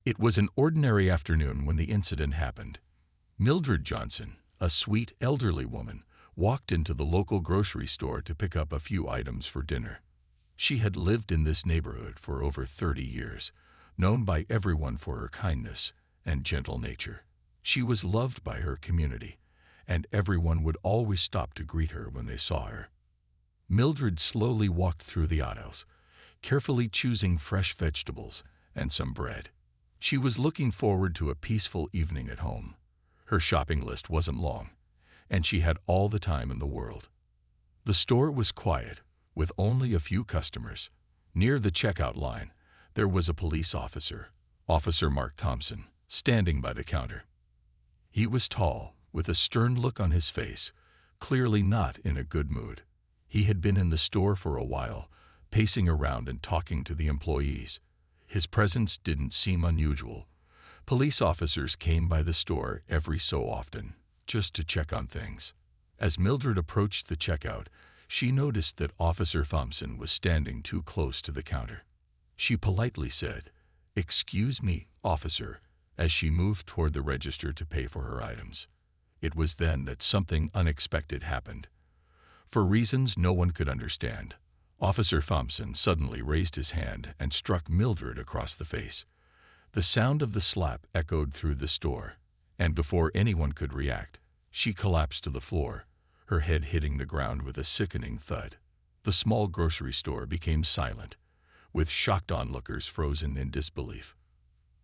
It was an ordinary afternoon when the incident happened. Mildred Johnson, a sweet, elderly woman, walked into the local grocery store to pick up a few items for dinner. She had lived in this neighborhood for over 30 years, known by everyone for her kindness and gentle nature. She was loved by her community, and everyone would always stop to greet her when they saw her. Mildred slowly walked through the aisles, carefully choosing fresh vegetables and some bread. She was looking forward to a peaceful evening at home. Her shopping list wasn't long, and she had all the time in the world. The store was quiet, with only a few customers. Near the checkout line, there was a police officer, Officer Mark Thompson, standing by the counter. He was tall, with a stern look on his face, clearly not in a good mood. He had been in the store for a while, pacing around and talking to the employees. His presence didn't seem unusual. Police officers came by the store every so often, just to check on things. As Mildred approached the checkout, she noticed that Officer Thompson was standing too close to the counter. She politely said, "Excuse me, officer," as she moved toward the register to pay for her items. It was then that something unexpected happened. For reasons no one could understand, Officer Thompson suddenly raised his hand and struck Mildred across the face. The sound of the slap echoed through the store, and before anyone could react, she collapsed to the floor, her head hitting the ground with a sickening thud. The small grocery store became silent, with shocked onlookers frozen in disbelief.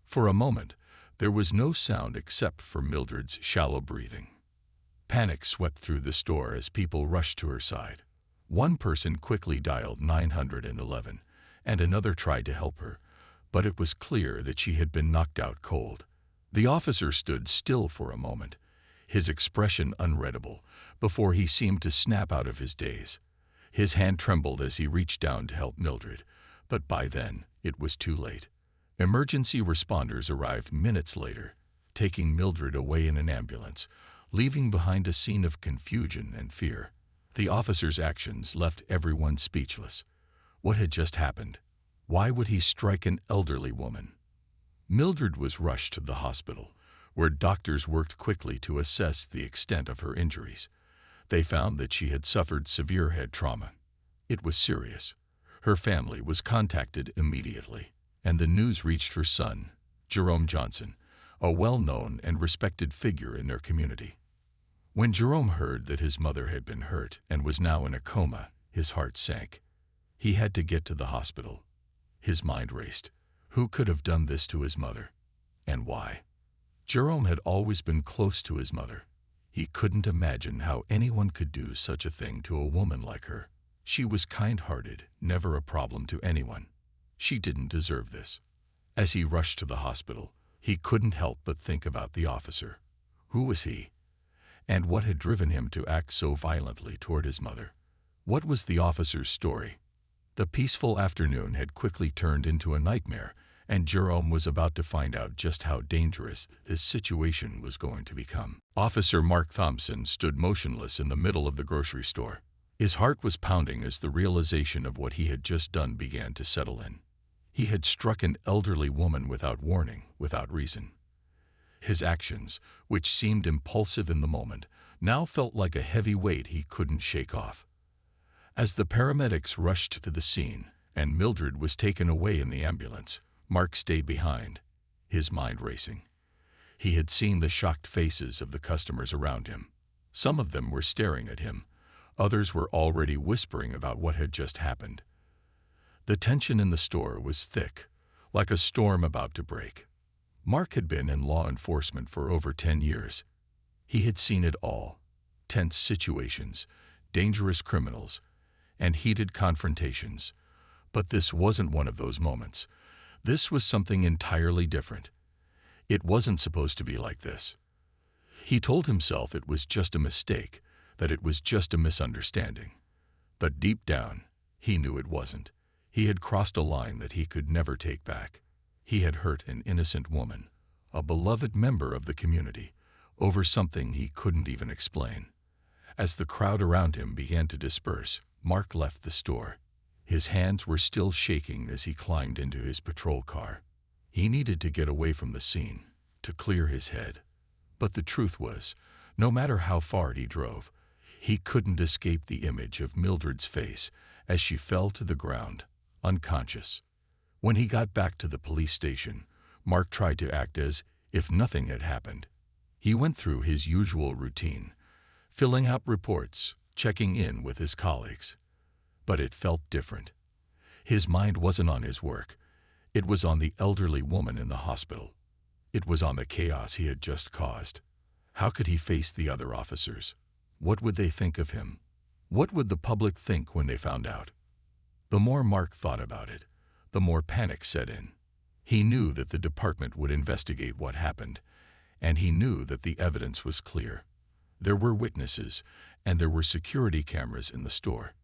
For a moment, there was no sound except for Mildred's shallow breathing. Panic swept through the store as people rushed to her side. One person quickly dialed 911, and another tried to help her, but it was clear that she had been knocked out cold. The officer stood still for a moment, his expression unreadable, before he seemed to snap out of his daze. His hand trembled as he reached down to help Mildred, but by then it was too late. Emergency responders arrived minutes later, taking Mildred away in an ambulance, leaving behind a scene of confusion and fear. The officer's actions left everyone speechless. What had just happened? Why would he strike an elderly woman? Mildred was rushed to the hospital, where doctors worked quickly to assess the extent of her injuries. They found that she had suffered severe head trauma. It was serious. Her family was contacted immediately, and the news reached her son, Jerome Johnson, a well-known and respected figure in their community. When Jerome heard that his mother had been hurt and was now in a coma, his heart sank. He had to get to the hospital. His mind raced. Who could have done this to his mother? And why? Jerome had always been close to his mother. He couldn't imagine how anyone could do such a thing to a woman like her. She was kind-hearted, never a problem to anyone. She didn't deserve this. As he rushed to the hospital, he couldn't help but think about the officer. Who was he? And what had driven him to act so violently toward his mother? What was the officer's story? The peaceful afternoon had quickly turned into a nightmare, and Jerome was about to find out just how dangerous this situation was going to become. Officer Mark Thompson stood motionless in the middle of the grocery store. His heart was pounding as the realization of what he had just done began to settle in. He had struck an elderly woman without warning, without reason. His actions, which seemed impulsive in the moment, now felt like a heavy weight he couldn't shake off. As the paramedics rushed to the scene and Mildred was taken away in the ambulance, Mark stayed behind, his mind racing. He had seen the shocked faces of the customers around him. Some of them were staring at him. Others were already whispering about what had just happened. The tension in the store was thick, like a storm about to break. Mark had been in law enforcement for over 10 years. He had seen it all: tense situations, dangerous criminals, and heated confrontations. But this wasn't one of those moments. This was something entirely different. It wasn't supposed to be like this. He told himself it was just a mistake, that it was just a misunderstanding. But deep down, he knew it wasn't. He had crossed a line that he could never take back. He had hurt an innocent woman, a beloved member of the community, over something he couldn't even explain. As the crowd around him began to disperse, Mark left the store. His hands were still shaking as he climbed into his patrol car. He needed to get away from the scene, to clear his head. But the truth was, no matter how far he drove, he couldn't escape the image of Mildred's face as she fell to the ground, unconscious. When he got back to the police station, Mark tried to act as if nothing had happened. He went through his usual routine, filling out reports, checking in with his colleagues. But it felt different. His mind wasn't on his work. It was on the elderly woman in the hospital. It was on the chaos he had just caused. How could he face the other officers? What would they think of him? What would the public think when they found out? The more Mark thought about it, the more panic set in. He knew that the department would investigate what happened, and he knew that the evidence was clear. There were witnesses, and there were security cameras in the store.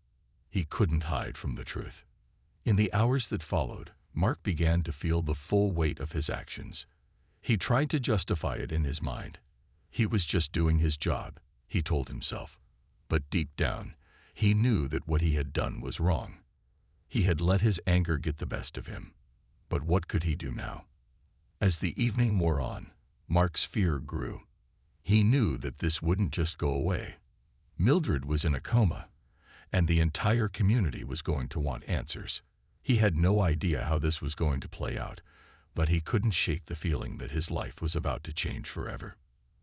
He couldn't hide from the truth. In the hours that followed, Mark began to feel the full weight of his actions. He tried to justify it in his mind. He was just doing his job, he told himself. But deep down, he knew that what he had done was wrong. He had let his anger get the best of him. But what could he do now? As the evening wore on, Mark's fear grew. He knew that this wouldn't just go away. Mildred was in a coma, and the entire community was going to want answers. He had no idea how this was going to play out, but he couldn't shake the feeling that his life was about to change forever.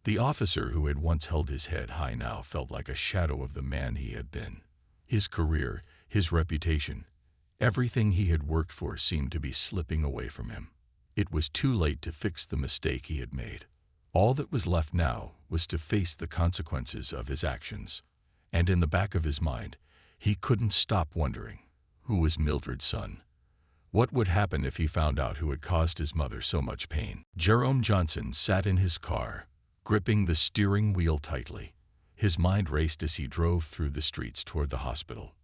The officer who had once held his head high now felt like a shadow of the man he had been. His career, his reputation, everything he had worked for seemed to be slipping away from him. It was too late to fix the mistake he had made. All that was left now was to face the consequences of his actions. And in the back of his mind, he couldn't stop wondering, who was Mildred's son? What would happen if he found out who had caused his mother so much pain? Jerome Johnson sat in his car, gripping the steering wheel tightly. His mind raced as he drove through the streets toward the hospital.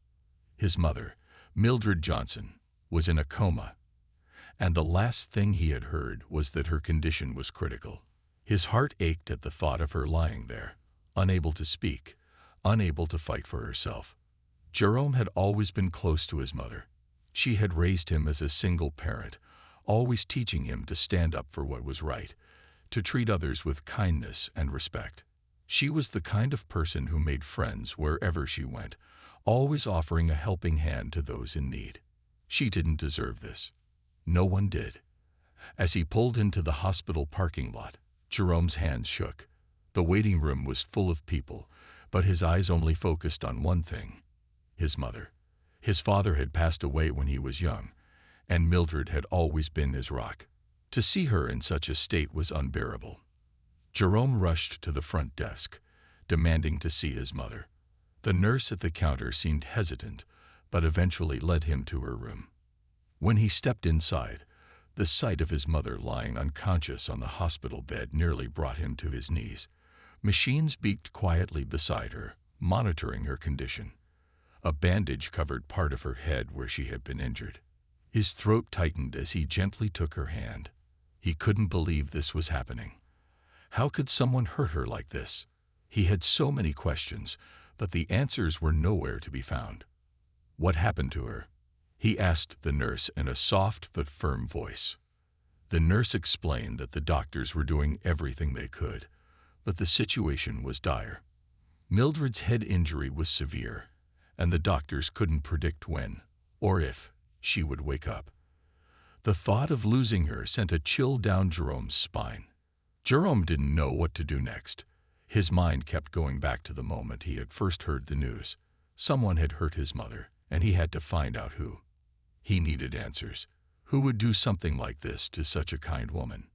His mother, Mildred Johnson, was in a coma, and the last thing he had heard was that her condition was critical. His heart ached at the thought of her lying there, unable to speak, unable to fight for herself. Jerome had always been close to his mother. She had raised him as a single parent, always teaching him to stand up for what was right, to treat others with kindness and respect. She was the kind of person who made friends wherever she went, always offering a helping hand to those in need. She didn't deserve this. No one did. As he pulled into the hospital parking lot, Jerome's hands shook. The waiting room was full of people, but his eyes only focused on one thing: his mother. His father had passed away when he was young, and Mildred had always been his rock. To see her in such a state was unbearable. Jerome rushed to the front desk, demanding to see his mother. The nurse at the counter seemed hesitant, but eventually led him to her room. When he stepped inside, the sight of his mother lying unconscious on the hospital bed nearly brought him to his knees. Machines beeped quietly beside her, monitoring her condition. A bandage covered part of her head where she had been injured. His throat tightened as he gently took her hand. He couldn't believe this was happening. How could someone hurt her like this? He had so many questions, but the answers were nowhere to be found. What happened to her? He asked the nurse in a soft but firm voice. The nurse explained that the doctors were doing everything they could, but the situation was dire. Mildred's head injury was severe, and the doctors couldn't predict when, or if, she would wake up. The thought of losing her sent a chill down Jerome's spine. Jerome didn't know what to do next. His mind kept going back to the moment he had first heard the news. Someone had hurt his mother, and he had to find out who. He needed answers. Who would do something like this to such a kind woman?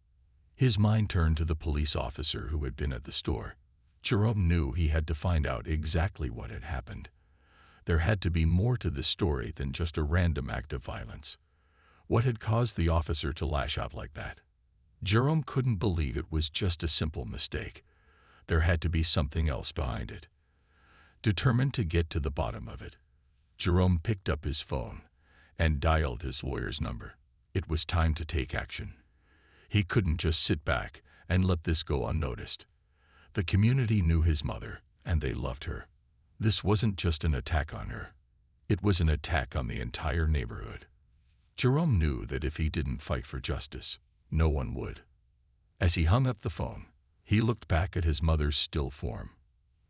His mind turned to the police officer who had been at the store. Jerome knew he had to find out exactly what had happened. There had to be more to this story than just a random act of violence. What had caused the officer to lash out like that? Jerome couldn't believe it was just a simple mistake. There had to be something else behind it. Determined to get to the bottom of it, Jerome picked up his phone and dialed his lawyer's number. It was time to take action. He couldn't just sit back and let this go unnoticed. The community knew his mother, and they loved her. This wasn't just an attack on her. It was an attack on the entire neighborhood. Jerome knew that if he didn't fight for justice, No one would. As he hung up the phone, he looked back at his mother's still form.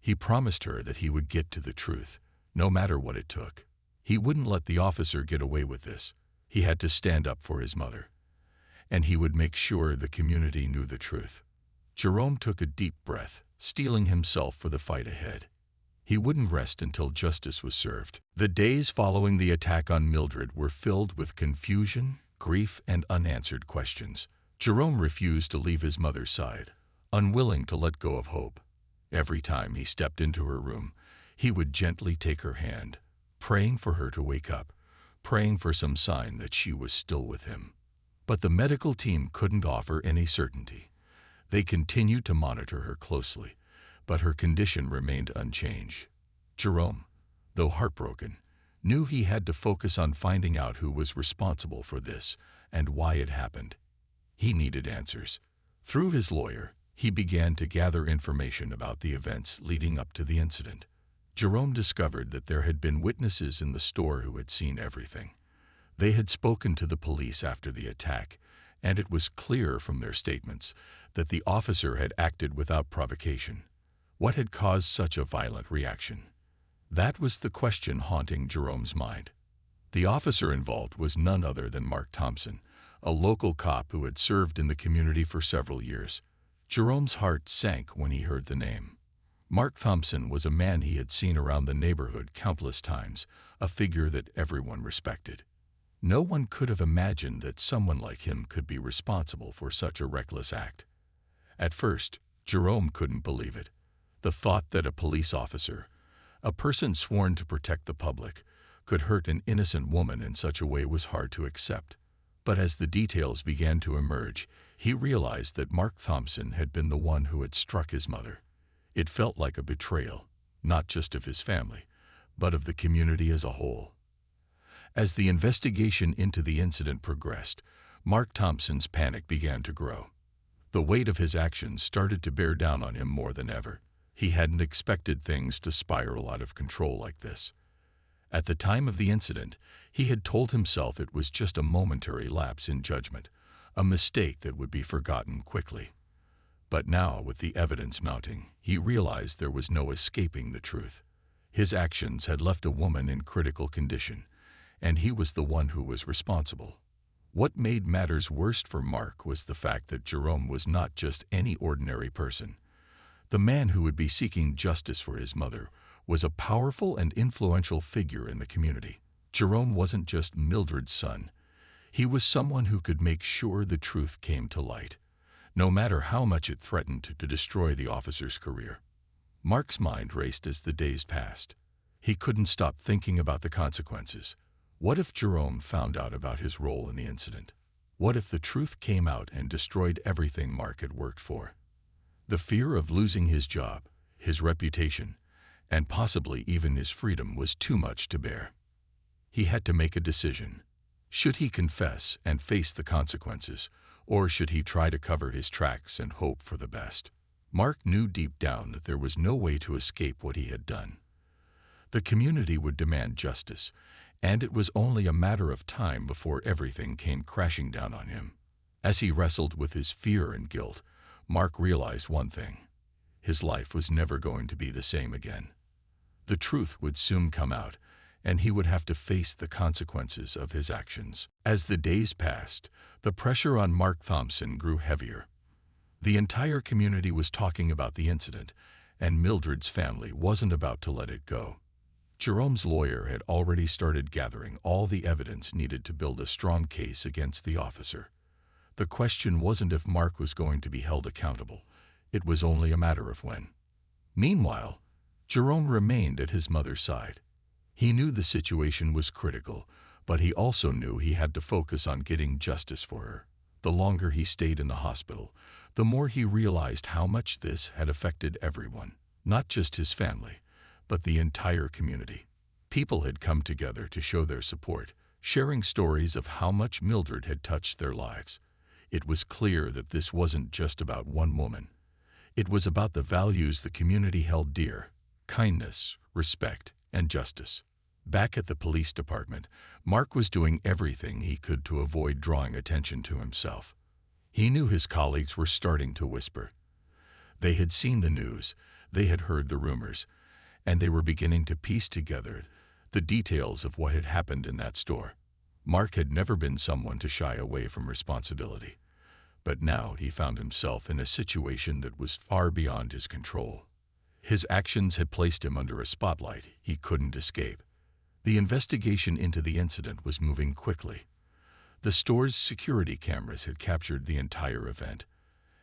He promised her that he would get to the truth, no matter what it took. He wouldn't let the officer get away with this. He had to stand up for his mother. And he would make sure the community knew the truth. Jerome took a deep breath, steeling himself for the fight ahead. He wouldn't rest until justice was served. The days following the attack on Mildred were filled with confusion, grief, and unanswered questions. Jerome refused to leave his mother's side, unwilling to let go of hope. Every time he stepped into her room, he would gently take her hand, praying for her to wake up, praying for some sign that she was still with him. But the medical team couldn't offer any certainty. They continued to monitor her closely, but her condition remained unchanged. Jerome, though heartbroken, knew he had to focus on finding out who was responsible for this and why it happened. He needed answers. Through his lawyer, he began to gather information about the events leading up to the incident. Jerome discovered that there had been witnesses in the store who had seen everything. They had spoken to the police after the attack, and it was clear from their statements that the officer had acted without provocation. What had caused such a violent reaction? That was the question haunting Jerome's mind. The officer involved was none other than Mark Thompson, a local cop who had served in the community for several years. Jerome's heart sank when he heard the name. Mark Thompson was a man he had seen around the neighborhood countless times, a figure that everyone respected. No one could have imagined that someone like him could be responsible for such a reckless act. At first, Jerome couldn't believe it. The thought that a police officer, a person sworn to protect the public, could hurt an innocent woman in such a way was hard to accept. But as the details began to emerge, he realized that Mark Thompson had been the one who had struck his mother. It felt like a betrayal, not just of his family, but of the community as a whole. As the investigation into the incident progressed, Mark Thompson's panic began to grow. The weight of his actions started to bear down on him more than ever. He hadn't expected things to spiral out of control like this. At the time of the incident, he had told himself it was just a momentary lapse in judgment, a mistake that would be forgotten quickly. But now, with the evidence mounting, he realized there was no escaping the truth. His actions had left a woman in critical condition, and he was the one who was responsible. What made matters worse for Mark was the fact that Jerome was not just any ordinary person. The man who would be seeking justice for his mother was a powerful and influential figure in the community. Jerome wasn't just Mildred's son. He was someone who could make sure the truth came to light, no matter how much it threatened to destroy the officer's career. Mark's mind raced as the days passed. He couldn't stop thinking about the consequences. What if Jerome found out about his role in the incident? What if the truth came out and destroyed everything Mark had worked for? The fear of losing his job, his reputation, and possibly even his freedom was too much to bear. He had to make a decision. Should he confess and face the consequences, or should he try to cover his tracks and hope for the best? Mark knew deep down that there was no way to escape what he had done. The community would demand justice, and it was only a matter of time before everything came crashing down on him. As he wrestled with his fear and guilt, Mark realized one thing: his life was never going to be the same again. The truth would soon come out, and he would have to face the consequences of his actions. As the days passed, the pressure on Mark Thompson grew heavier. The entire community was talking about the incident, and Mildred's family wasn't about to let it go. Jerome's lawyer had already started gathering all the evidence needed to build a strong case against the officer. The question wasn't if Mark was going to be held accountable. It was only a matter of when. Meanwhile, Jerome remained at his mother's side. He knew the situation was critical, but he also knew he had to focus on getting justice for her. The longer he stayed in the hospital, the more he realized how much this had affected everyone, not just his family, but the entire community. People had come together to show their support, sharing stories of how much Mildred had touched their lives. It was clear that this wasn't just about one woman. It was about the values the community held dear: kindness, respect, and justice. Back at the police department, Mark was doing everything he could to avoid drawing attention to himself. He knew his colleagues were starting to whisper. They had seen the news, they had heard the rumors, and they were beginning to piece together the details of what had happened in that store. Mark had never been someone to shy away from responsibility, but now he found himself in a situation that was far beyond his control. His actions had placed him under a spotlight he couldn't escape. The investigation into the incident was moving quickly. The store's security cameras had captured the entire event,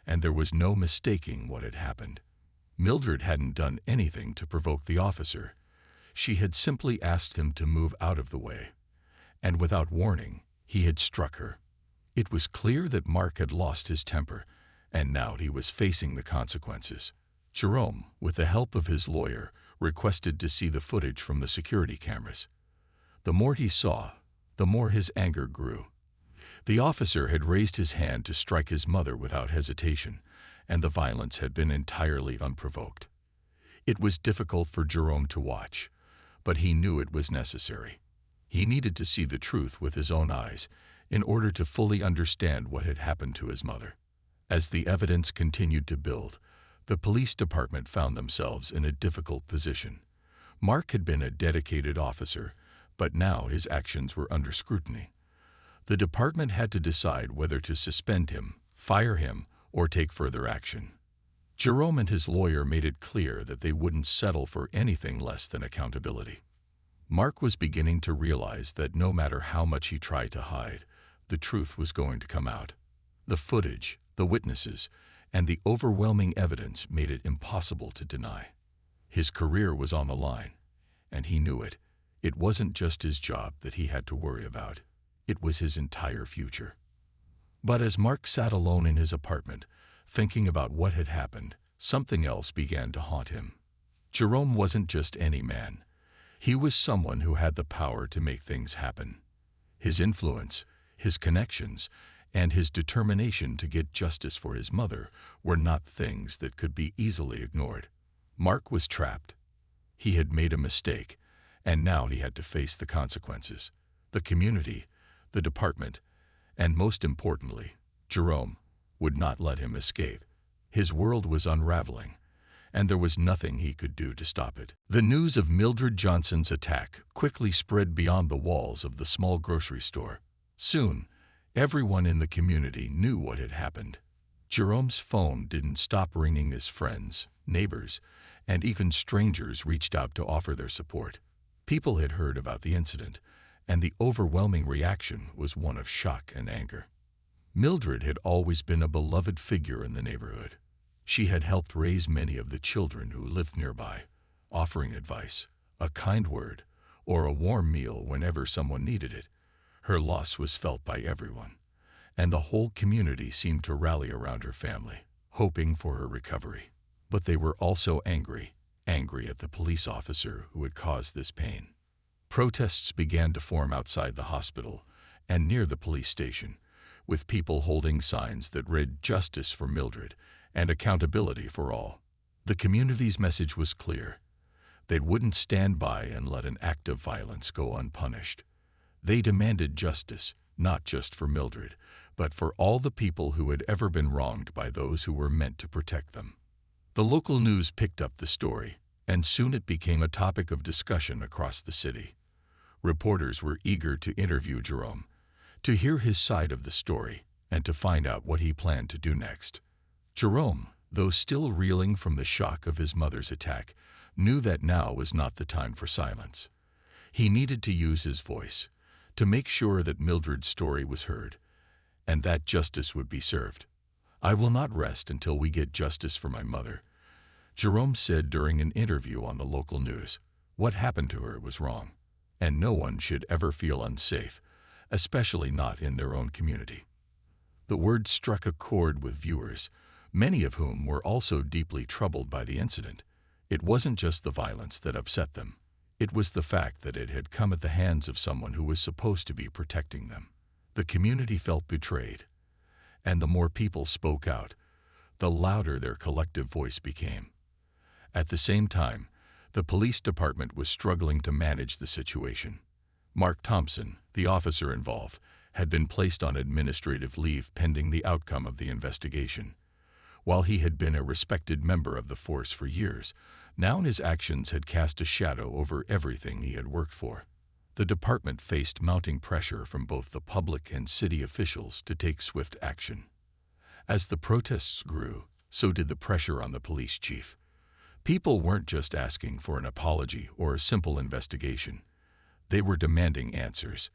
and there was no mistaking what had happened. Mildred hadn't done anything to provoke the officer. She had simply asked him to move out of the way, and without warning, he had struck her. It was clear that Mark had lost his temper, and now he was facing the consequences. Jerome, with the help of his lawyer, requested to see the footage from the security cameras. The more he saw, the more his anger grew. The officer had raised his hand to strike his mother without hesitation, and the violence had been entirely unprovoked. It was difficult for Jerome to watch, but he knew it was necessary. He needed to see the truth with his own eyes in order to fully understand what had happened to his mother. As the evidence continued to build, the police department found themselves in a difficult position. Mark had been a dedicated officer, but now his actions were under scrutiny. The department had to decide whether to suspend him, fire him, or take further action. Jerome and his lawyer made it clear that they wouldn't settle for anything less than accountability. Mark was beginning to realize that no matter how much he tried to hide, the truth was going to come out. The footage, the witnesses, and the overwhelming evidence made it impossible to deny. His career was on the line, and he knew it. It wasn't just his job that he had to worry about. It was his entire future. But as Mark sat alone in his apartment, thinking about what had happened, something else began to haunt him. Jerome wasn't just any man. He was someone who had the power to make things happen. His influence, his connections, and his determination to get justice for his mother were not things that could be easily ignored. Mark was trapped. He had made a mistake, and now he had to face the consequences. The community, the department, and most importantly, Jerome, would not let him escape. His world was unraveling, and there was nothing he could do to stop it. The news of Mildred Johnson's attack quickly spread beyond the walls of the small grocery store. Soon, everyone in the community knew what had happened. Jerome's phone didn't stop ringing as friends, neighbors, and even strangers reached out to offer their support. People had heard about the incident, and the overwhelming reaction was one of shock and anger. Mildred had always been a beloved figure in the neighborhood. She had helped raise many of the children who lived nearby, offering advice, a kind word, or a warm meal whenever someone needed it. Her loss was felt by everyone, and the whole community seemed to rally around her family, hoping for her recovery. But they were also angry at the police officer who had caused this pain. Protests began to form outside the hospital and near the police station, with people holding signs that read "Justice for Mildred" and "Accountability for all." The community's message was clear. They wouldn't stand by and let an act of violence go unpunished. They demanded justice, not just for Mildred, but for all the people who had ever been wronged by those who were meant to protect them. The local news picked up the story, and soon it became a topic of discussion across the city. Reporters were eager to interview Jerome, to hear his side of the story, and to find out what he planned to do next. Jerome, though still reeling from the shock of his mother's attack, knew that now was not the time for silence. He needed to use his voice, to make sure that Mildred's story was heard, and that justice would be served. "I will not rest until we get justice for my mother," Jerome said during an interview on the local news. What happened to her was wrong, and no one should ever feel unsafe, especially not in their own community. The words struck a chord with viewers, many of whom were also deeply troubled by the incident. It wasn't just the violence that upset them. It was the fact that it had come at the hands of someone who was supposed to be protecting them. The community felt betrayed, and the more people spoke out, the louder their collective voice became. At the same time, the police department was struggling to manage the situation. Mark Thompson, the officer involved, had been placed on administrative leave pending the outcome of the investigation. While he had been a respected member of the force for years, now his actions had cast a shadow over everything he had worked for. The department faced mounting pressure from both the public and city officials to take swift action. As the protests grew, so did the pressure on the police chief. People weren't just asking for an apology or a simple investigation. They were demanding answers.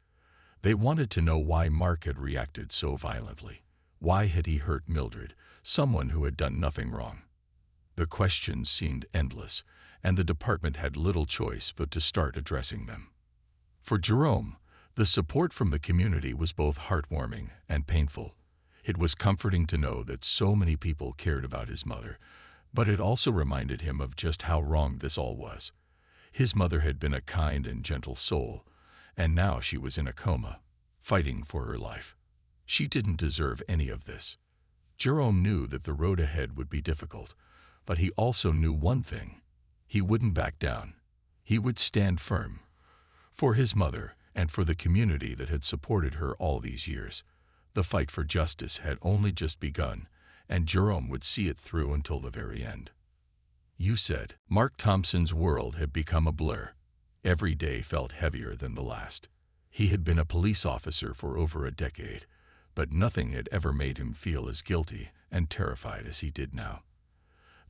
They wanted to know why Mark had reacted so violently. Why had he hurt Mildred, someone who had done nothing wrong? The questions seemed endless, and the department had little choice but to start addressing them. For Jerome, the support from the community was both heartwarming and painful. It was comforting to know that so many people cared about his mother, but it also reminded him of just how wrong this all was. His mother had been a kind and gentle soul, and now she was in a coma, fighting for her life. She didn't deserve any of this. Jerome knew that the road ahead would be difficult, but he also knew one thing. He wouldn't back down. He would stand firm. For his mother and for the community that had supported her all these years, the fight for justice had only just begun, and Jerome would see it through until the very end. You said. Mark Thompson's world had become a blur. Every day felt heavier than the last. He had been a police officer for over a decade, but nothing had ever made him feel as guilty and terrified as he did now.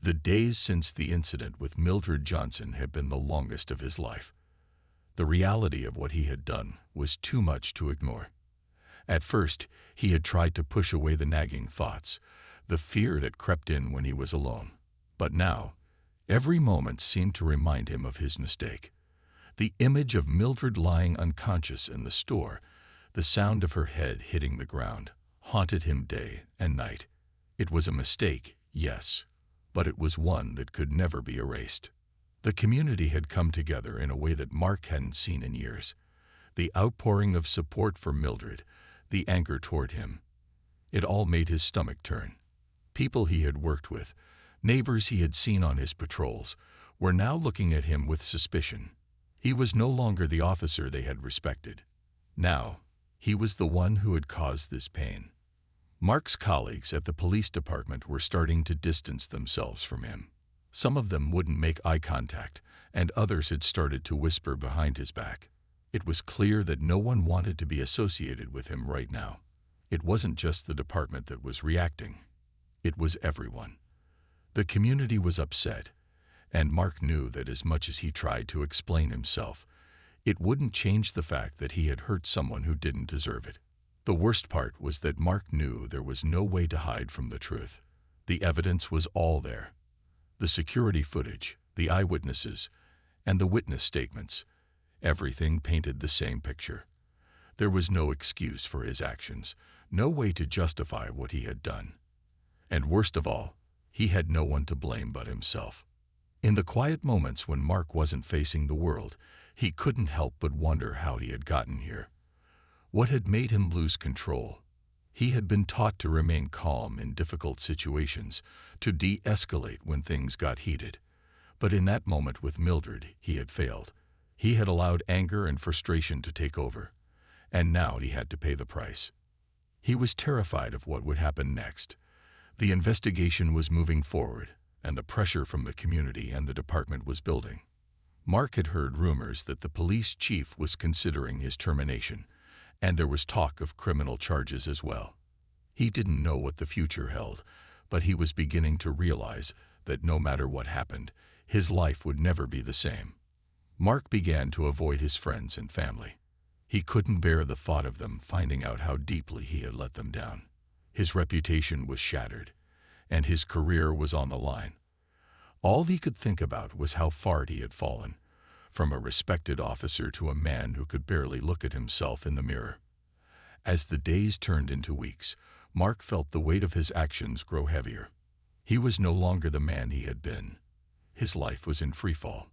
The days since the incident with Mildred Johnson had been the longest of his life. The reality of what he had done was too much to ignore. At first, he had tried to push away the nagging thoughts, the fear that crept in when he was alone. But now, every moment seemed to remind him of his mistake. The image of Mildred lying unconscious in the store, the sound of her head hitting the ground, haunted him day and night. It was a mistake, yes, but it was one that could never be erased. The community had come together in a way that Mark hadn't seen in years. The outpouring of support for Mildred, the anger toward him. It all made his stomach turn. People he had worked with, neighbors he had seen on his patrols, were now looking at him with suspicion. He was no longer the officer they had respected. Now, he was the one who had caused this pain. Mark's colleagues at the police department were starting to distance themselves from him. Some of them wouldn't make eye contact, and others had started to whisper behind his back. It was clear that no one wanted to be associated with him right now. It wasn't just the department that was reacting. It was everyone. The community was upset, and Mark knew that as much as he tried to explain himself, it wouldn't change the fact that he had hurt someone who didn't deserve it. The worst part was that Mark knew there was no way to hide from the truth. The evidence was all there. The security footage, the eyewitnesses, and the witness statements. Everything painted the same picture. There was no excuse for his actions, no way to justify what he had done. And worst of all, he had no one to blame but himself. In the quiet moments when Mark wasn't facing the world, he couldn't help but wonder how he had gotten here. What had made him lose control? He had been taught to remain calm in difficult situations, to de-escalate when things got heated. But in that moment with Mildred, he had failed. He had allowed anger and frustration to take over, and now he had to pay the price. He was terrified of what would happen next. The investigation was moving forward, and the pressure from the community and the department was building. Mark had heard rumors that the police chief was considering his termination, and there was talk of criminal charges as well. He didn't know what the future held, but he was beginning to realize that no matter what happened, his life would never be the same. Mark began to avoid his friends and family. He couldn't bear the thought of them finding out how deeply he had let them down. His reputation was shattered, and his career was on the line. All he could think about was how far he had fallen, from a respected officer to a man who could barely look at himself in the mirror. As the days turned into weeks, Mark felt the weight of his actions grow heavier. He was no longer the man he had been. His life was in freefall,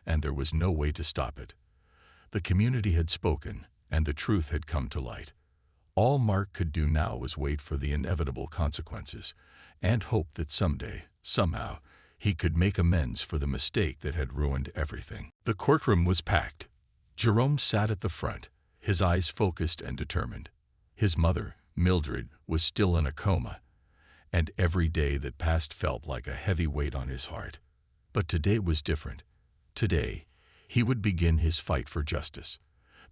and there was no way to stop it. The community had spoken, and the truth had come to light. All Mark could do now was wait for the inevitable consequences, and hope that someday, somehow, he could make amends for the mistake that had ruined everything. The courtroom was packed. Jerome sat at the front, his eyes focused and determined. His mother, Mildred, was still in a coma, and every day that passed felt like a heavy weight on his heart. But today was different. Today, he would begin his fight for justice.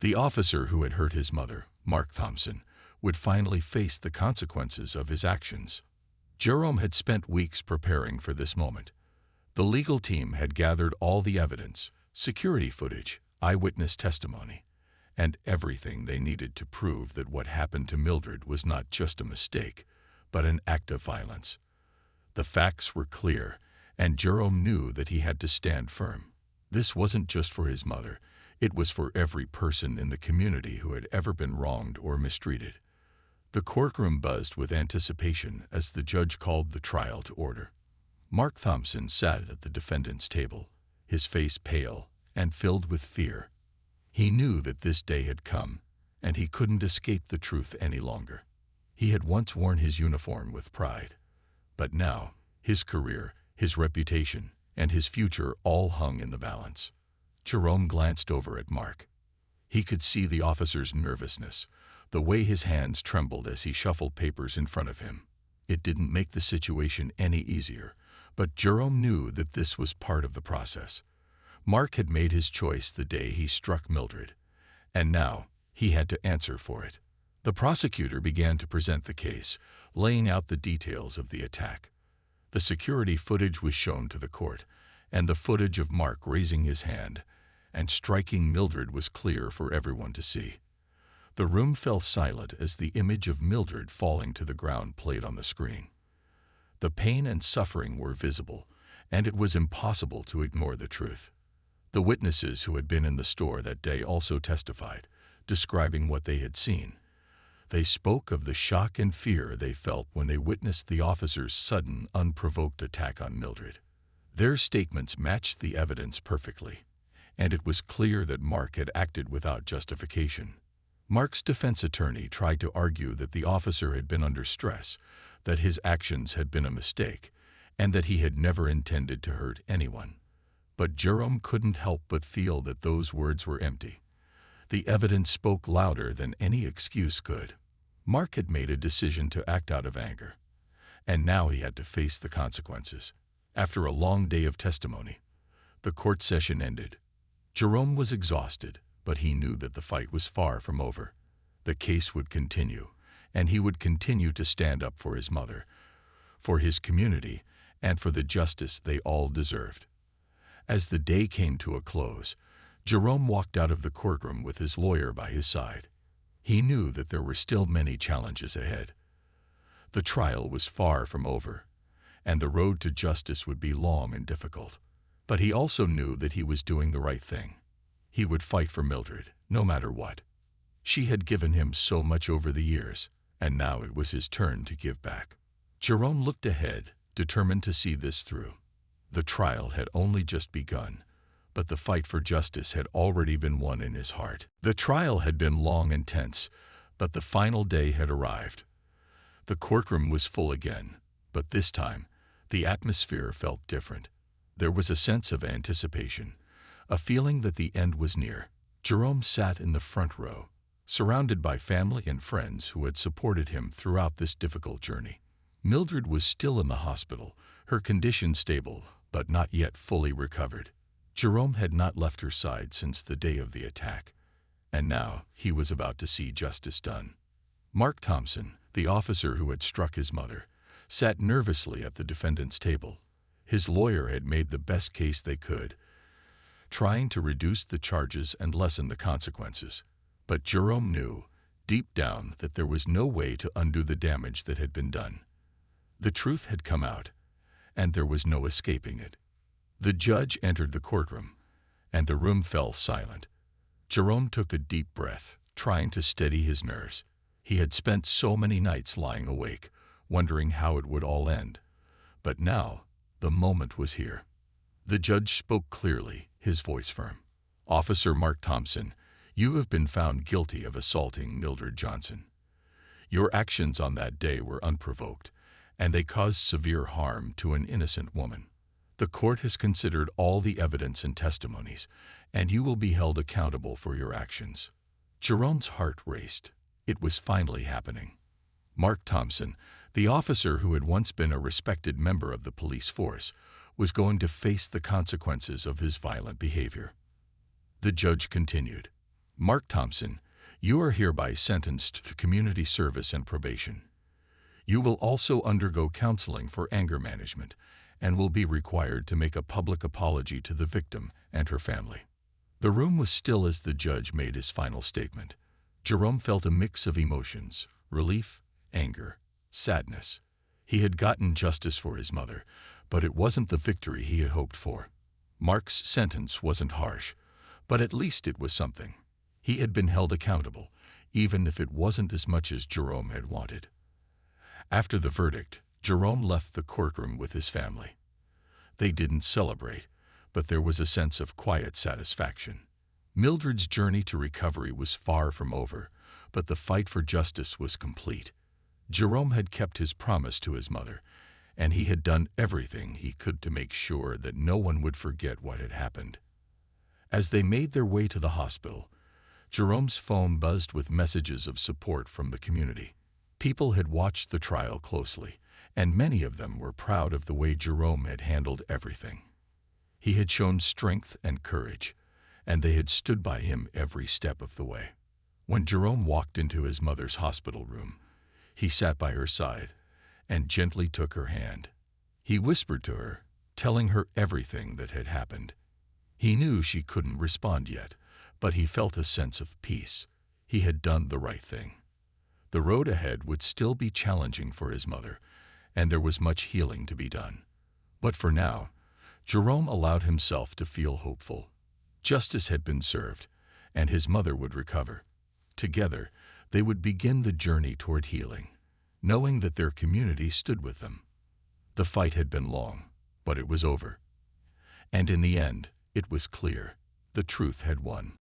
The officer who had hurt his mother, Mark Thompson, would finally face the consequences of his actions. Jerome had spent weeks preparing for this moment. The legal team had gathered all the evidence, security footage, eyewitness testimony, and everything they needed to prove that what happened to Mildred was not just a mistake, but an act of violence. The facts were clear, and Jerome knew that he had to stand firm. This wasn't just for his mother, it was for every person in the community who had ever been wronged or mistreated. The courtroom buzzed with anticipation as the judge called the trial to order. Mark Thompson sat at the defendant's table, his face pale and filled with fear. He knew that this day had come, and he couldn't escape the truth any longer. He had once worn his uniform with pride, but now his career, his reputation, and his future all hung in the balance. Jerome glanced over at Mark. He could see the officer's nervousness, the way his hands trembled as he shuffled papers in front of him. It didn't make the situation any easier, but Jerome knew that this was part of the process. Mark had made his choice the day he struck Mildred, and now he had to answer for it. The prosecutor began to present the case, laying out the details of the attack. The security footage was shown to the court, and the footage of Mark raising his hand and striking Mildred was clear for everyone to see. The room fell silent as the image of Mildred falling to the ground played on the screen. The pain and suffering were visible, and it was impossible to ignore the truth. The witnesses who had been in the store that day also testified, describing what they had seen. They spoke of the shock and fear they felt when they witnessed the officer's sudden, unprovoked attack on Mildred. Their statements matched the evidence perfectly, and it was clear that Mark had acted without justification. Mark's defense attorney tried to argue that the officer had been under stress, that his actions had been a mistake, and that he had never intended to hurt anyone. But Jerome couldn't help but feel that those words were empty. The evidence spoke louder than any excuse could. Mark had made a decision to act out of anger, and now he had to face the consequences. After a long day of testimony, the court session ended. Jerome was exhausted, but he knew that the fight was far from over. The case would continue, and he would continue to stand up for his mother, for his community, and for the justice they all deserved. As the day came to a close, Jerome walked out of the courtroom with his lawyer by his side. He knew that there were still many challenges ahead. The trial was far from over, and the road to justice would be long and difficult. But he also knew that he was doing the right thing. He would fight for Mildred, no matter what. She had given him so much over the years, and now it was his turn to give back. Jerome looked ahead, determined to see this through. The trial had only just begun, but the fight for justice had already been won in his heart. The trial had been long and tense, but the final day had arrived. The courtroom was full again, but this time, the atmosphere felt different. There was a sense of anticipation, a feeling that the end was near. Jerome sat in the front row, surrounded by family and friends who had supported him throughout this difficult journey. Mildred was still in the hospital, her condition stable, but not yet fully recovered. Jerome had not left her side since the day of the attack, and now he was about to see justice done. Mark Thompson, the officer who had struck his mother, sat nervously at the defendant's table. His lawyer had made the best case they could, trying to reduce the charges and lessen the consequences. But Jerome knew, deep down, that there was no way to undo the damage that had been done. The truth had come out, and there was no escaping it. The judge entered the courtroom, and the room fell silent. Jerome took a deep breath, trying to steady his nerves. He had spent so many nights lying awake, wondering how it would all end. But now, the moment was here. The judge spoke clearly, his voice firm. "Officer Mark Thompson, you have been found guilty of assaulting Mildred Johnson. Your actions on that day were unprovoked, and they caused severe harm to an innocent woman. The court has considered all the evidence and testimonies, and you will be held accountable for your actions." Jerome's heart raced. It was finally happening. Mark Thompson, the officer who had once been a respected member of the police force, was going to face the consequences of his violent behavior. The judge continued, "Mark Thompson, you are hereby sentenced to community service and probation. You will also undergo counseling for anger management and will be required to make a public apology to the victim and her family." The room was still as the judge made his final statement. Jerome felt a mix of emotions: relief, anger, sadness. He had gotten justice for his mother, but it wasn't the victory he had hoped for. Mark's sentence wasn't harsh, but at least it was something. He had been held accountable, even if it wasn't as much as Jerome had wanted. After the verdict, Jerome left the courtroom with his family. They didn't celebrate, but there was a sense of quiet satisfaction. Mildred's journey to recovery was far from over, but the fight for justice was complete. Jerome had kept his promise to his mother, and he had done everything he could to make sure that no one would forget what had happened. As they made their way to the hospital, Jerome's phone buzzed with messages of support from the community. People had watched the trial closely, and many of them were proud of the way Jerome had handled everything. He had shown strength and courage, and they had stood by him every step of the way. When Jerome walked into his mother's hospital room, he sat by her side and gently took her hand. He whispered to her, telling her everything that had happened. He knew she couldn't respond yet, but he felt a sense of peace. He had done the right thing. The road ahead would still be challenging for his mother, and there was much healing to be done. But for now, Jerome allowed himself to feel hopeful. Justice had been served, and his mother would recover. Together, they would begin the journey toward healing, knowing that their community stood with them. The fight had been long, but it was over. And in the end, it was clear: the truth had won.